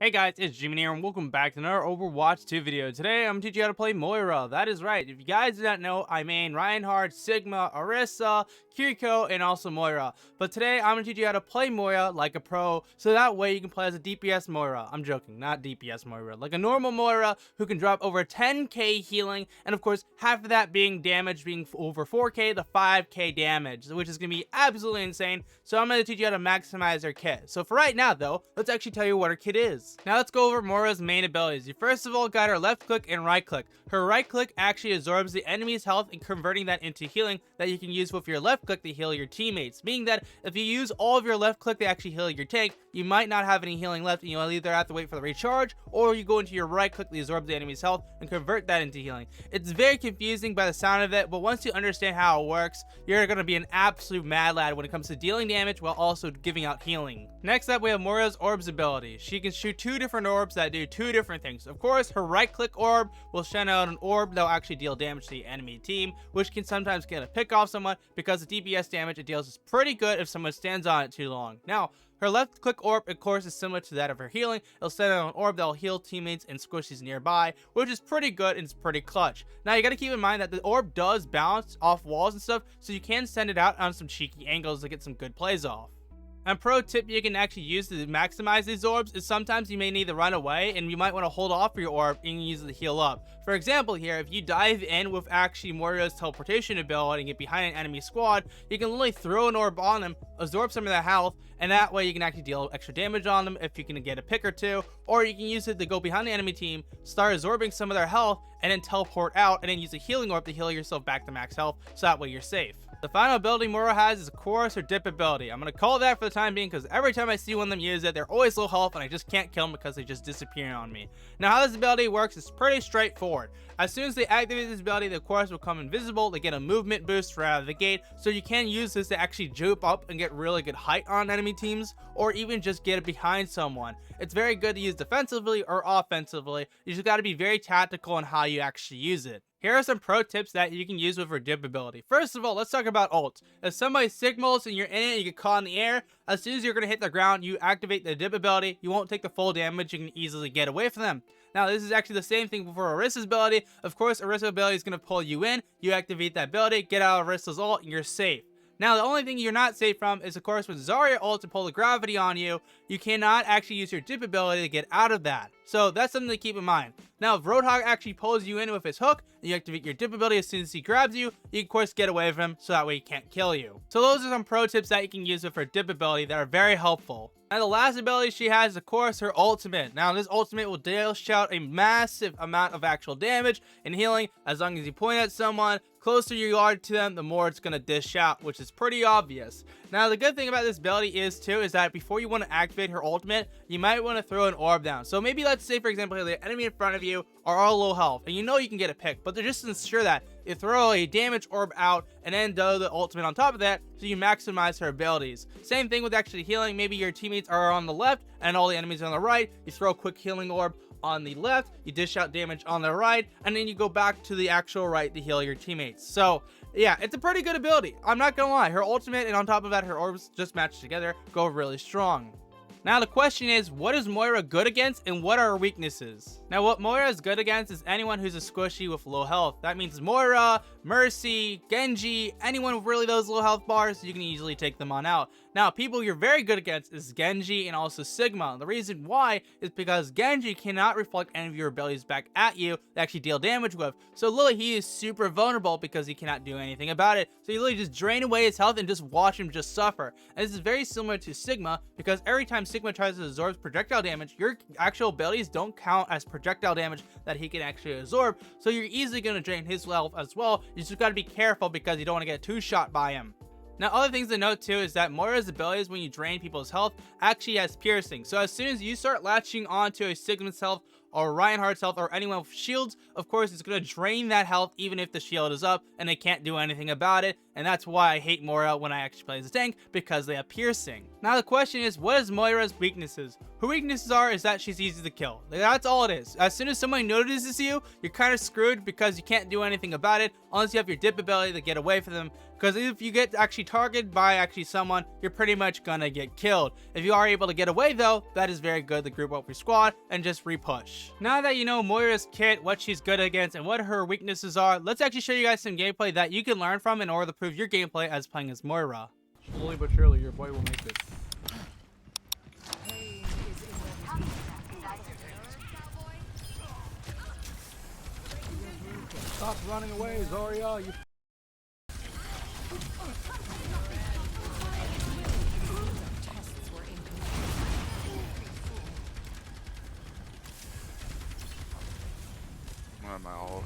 Hey guys, it's Gman here, and welcome back to another Overwatch 2 video. Today, I'm going to teach you how to play Moira. That is right. If you guys do not know, I main Reinhardt, Sigma, Orisa, Kiriko, and also Moira. But today, I'm going to teach you how to play Moira like a pro, so that way you can play as a DPS Moira. I'm joking, not DPS Moira. Like a normal Moira who can drop over 10k healing, and of course, half of that being damage being over 4k to 5k damage, which is going to be absolutely insane. So I'm going to teach you how to maximize her kit. So for right now, though, let's actually tell you what her kit is. Now let's go over Moira's main abilities. You first of all got her left click and right click. Her right click actually absorbs the enemy's health and converting that into healing that you can use with your left click to heal your teammates. Meaning that if you use all of your left click to actually heal your tank, you might not have any healing left and you'll either have to wait for the recharge or you go into your right click to absorb the enemy's health and convert that into healing. It's very confusing by the sound of it, but once you understand how it works, you're going to be an absolute mad lad when it comes to dealing damage while also giving out healing. Next up, we have Moira's orbs ability. She can shoot two different orbs that do two different things. Of course, her right click orb will send out an orb that will actually deal damage to the enemy team, which can sometimes get a pick off someone because the DPS damage it deals is pretty good if someone stands on it too long. Now, her left click orb, of course, is similar to that of her healing. It'll send out an orb that will heal teammates and squishies nearby, which is pretty good and it's pretty clutch. Now, you gotta keep in mind that the orb does bounce off walls and stuff, so you can send it out on some cheeky angles to get some good plays off. And pro tip you can actually use to maximize these orbs is sometimes you may need to run away and you might want to hold off for your orb and use it to heal up. For example here, if you dive in with actually Moira's teleportation ability and get behind an enemy squad, you can literally throw an orb on them, absorb some of their health, and that way you can actually deal extra damage on them if you can get a pick or two, or you can use it to go behind the enemy team, start absorbing some of their health, and then teleport out and then use a healing orb to heal yourself back to max health, so that way you're safe. The final ability Moira has is of course her dip ability. I'm going to call that for the time being because every time I see one of them use it, they're always low health and I just can't kill them because they just disappear on me. Now how this ability works is pretty straightforward. As soon as they activate this ability, they of course will become invisible. They get a movement boost right out of the gate, so you can use this to actually jump up and get really good height on enemy teams, or even just get it behind someone. It's very good to use defensively or offensively. You just got to be very tactical on how you actually use it. Here are some pro tips that you can use with her dip ability. First of all, let's talk about ults. If somebody signals and you're in it, you get caught in the air, as soon as you're going to hit the ground, you activate the dip ability, you won't take the full damage, you can easily get away from them. Now, this is actually the same thing for Orisa's ability. Of course, Orisa's ability is going to pull you in, you activate that ability, get out of Orisa's ult, and you're safe. Now, the only thing you're not safe from is, of course, with Zarya ult to pull the gravity on you, you cannot actually use your dip ability to get out of that. So that's something to keep in mind. Now, if Roadhog actually pulls you in with his hook, and you activate your dip ability as soon as he grabs you, you can, of course, get away from him, so that way he can't kill you. So those are some pro tips that you can use with her dip ability that are very helpful. Now, the last ability she has is, of course, her ultimate. Now, this ultimate will dish out a massive amount of actual damage and healing as long as you point at someone. Closer you are to them, the more it's going to dish out, which is pretty obvious. Now, the good thing about this ability is that before you want to activate her ultimate, you might want to throw an orb down. So maybe let's say, for example, the enemy in front of you are all low health, and you know you can get a pick, but to just ensure that, you throw a damage orb out and then do the ultimate on top of that so you maximize her abilities. Same thing with actually healing. Maybe your teammates are on the left and all the enemies are on the right. You throw a quick healing orb on the left, you dish out damage on the right, and then you go back to the actual right to heal your teammates. So yeah, it's a pretty good ability. I'm not gonna lie, her ultimate and on top of that her orbs just matched together go really strong. Now the question is, what is Moira good against and what are her weaknesses? Now what Moira is good against is anyone who's a squishy with low health. That means Moira, Mercy, Genji, anyone with really those low health bars, you can easily take them on out. Now people you're very good against is Genji and also Sigma. The reason why is because Genji cannot reflect any of your abilities back at you to actually deal damage with. So literally he is super vulnerable because he cannot do anything about it. So you literally just drain away his health and just watch him just suffer. And this is very similar to Sigma because every time Sigma tries to absorb projectile damage, your actual abilities don't count as projectile damage that he can actually absorb, so you're easily going to drain his health as well. You just got to be careful because you don't want to get two-shot by him. Now, other things to note too is that Moira's abilities when you drain people's health actually has piercing. So as soon as you start latching onto a Sigma's health or Reinhardt's health, or anyone with shields, of course, it's going to drain that health even if the shield is up, and they can't do anything about it. And that's why I hate Moira when I actually play as a tank, because they have piercing. Now the question is, what is Moira's weaknesses? Her weaknesses is that she's easy to kill. That's all it is. As soon as someone notices you, you're kind of screwed because you can't do anything about it unless you have your dip ability to get away from them. Because if you get actually targeted by someone, you're pretty much gonna get killed. If you are able to get away though, that is very good to group up your squad and just repush. Now that you know Moira's kit, what she's good against, and what her weaknesses are, let's actually show you guys some gameplay that you can learn from in order to prove your gameplay as playing as Moira. Slowly but surely, your boy will make this. Stop running away, Zarya, you my all.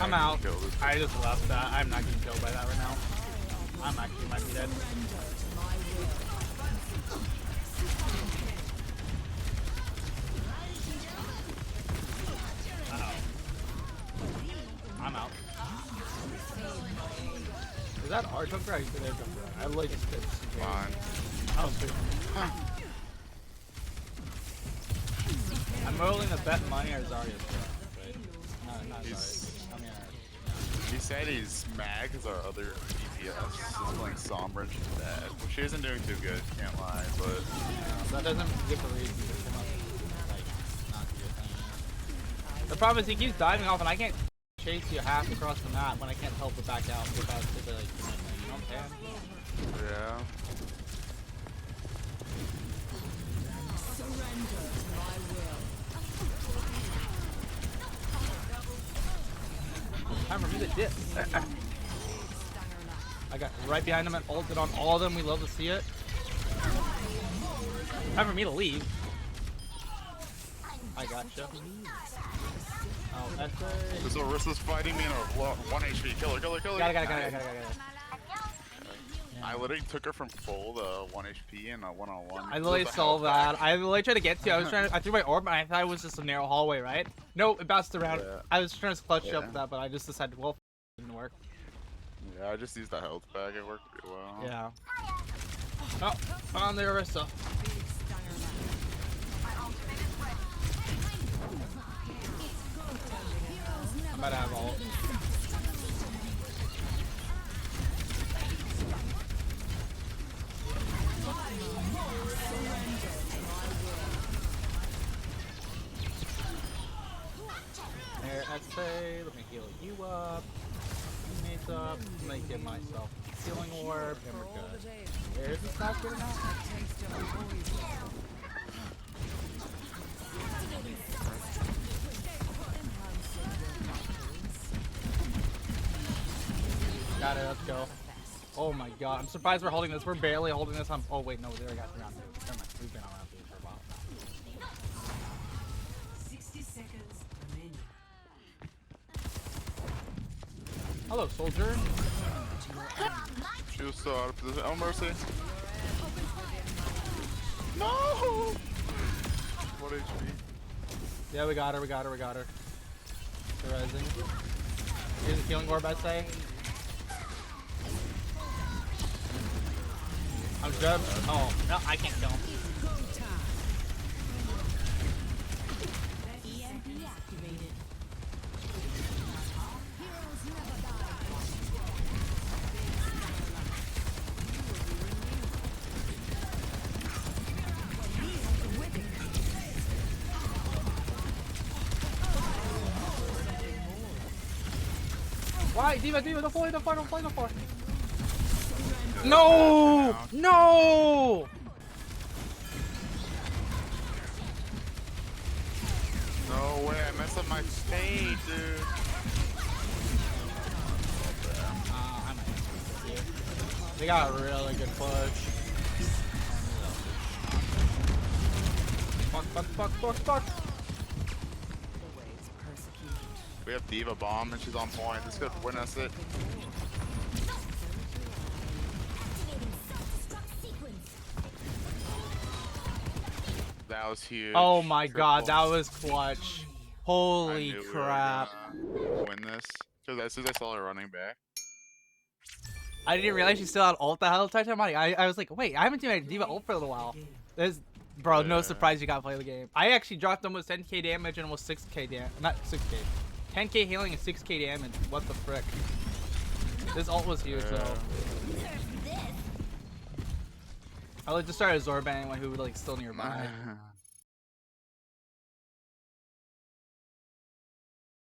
I'm out. I just left that. I'm not getting killed by that right now. I'm actually might be dead. I'm out. is that our junker? I think they're junker. I like this. Fine. I don't think. I'm rolling the bet money or Zarya's. Not He's- sorry. I mean, He said he's mad because our other DPS is playing Sombra and she's bad. She isn't doing too good, can't lie, but that doesn't give a reason to come up like not do your thing. The problem is he keeps diving off and I can't chase you half across the map when I can't help but back out without like, you know what I'm saying? yeah. Time for me to dip. I got right behind him and ulted on all of them. We love to see it. Time for me to leave. I gotcha. Oh, that's a... This Orissa's fighting me in a 1 HP. Kill her. Got it. I literally took her from full to 1 HP in a one-on-one. I literally saw that. I literally tried to get to you. I threw my orb and I thought it was just a narrow hallway, right? No, it bounced around. Yeah. I was trying to clutch Yeah. up with that, but I just decided, well, it didn't work. Yeah, I just used the health bag. It worked pretty well. Yeah. Oh, on the Orisa. I'm about to have ult. There, SA, let me heal you up. Teammates up. I'm gonna get myself a healing orb, and we're good. There's the stop good now. Got it, let's go. Oh my god, I'm surprised we're holding this. We're barely holding this on. Oh wait, no, there we got round 2. Never mind, we've been on round 2 for a while now. 60 seconds remaining. Hello, soldier. She was so out of position. Oh, Mercy. No! 1 HP. Yeah, we got her. They're rising. Here's a healing orb, I say. I'm dead. Oh, no, I can't kill him. Why? D.Va, don't play. No! No! No way. I messed up my fade, dude. I might have to get you. They got a really good push. Fuck. We have Diva bomb and she's on point. This could win us it. That was huge. Oh my god, that Triples. was clutch. I Holy knew crap. we were gonna win this. Because as soon as I saw her running back. I didn't realize she still had ult the whole time. I was like, wait, I haven't seen my Diva ult for a little while. Bro, no surprise you gotta play the game. I actually dropped almost 10k damage and almost 6k damage. Not 6k. 10k healing and 6k damage. What the frick? This ult was huge though. I would just start absorbing anyone who was like still nearby.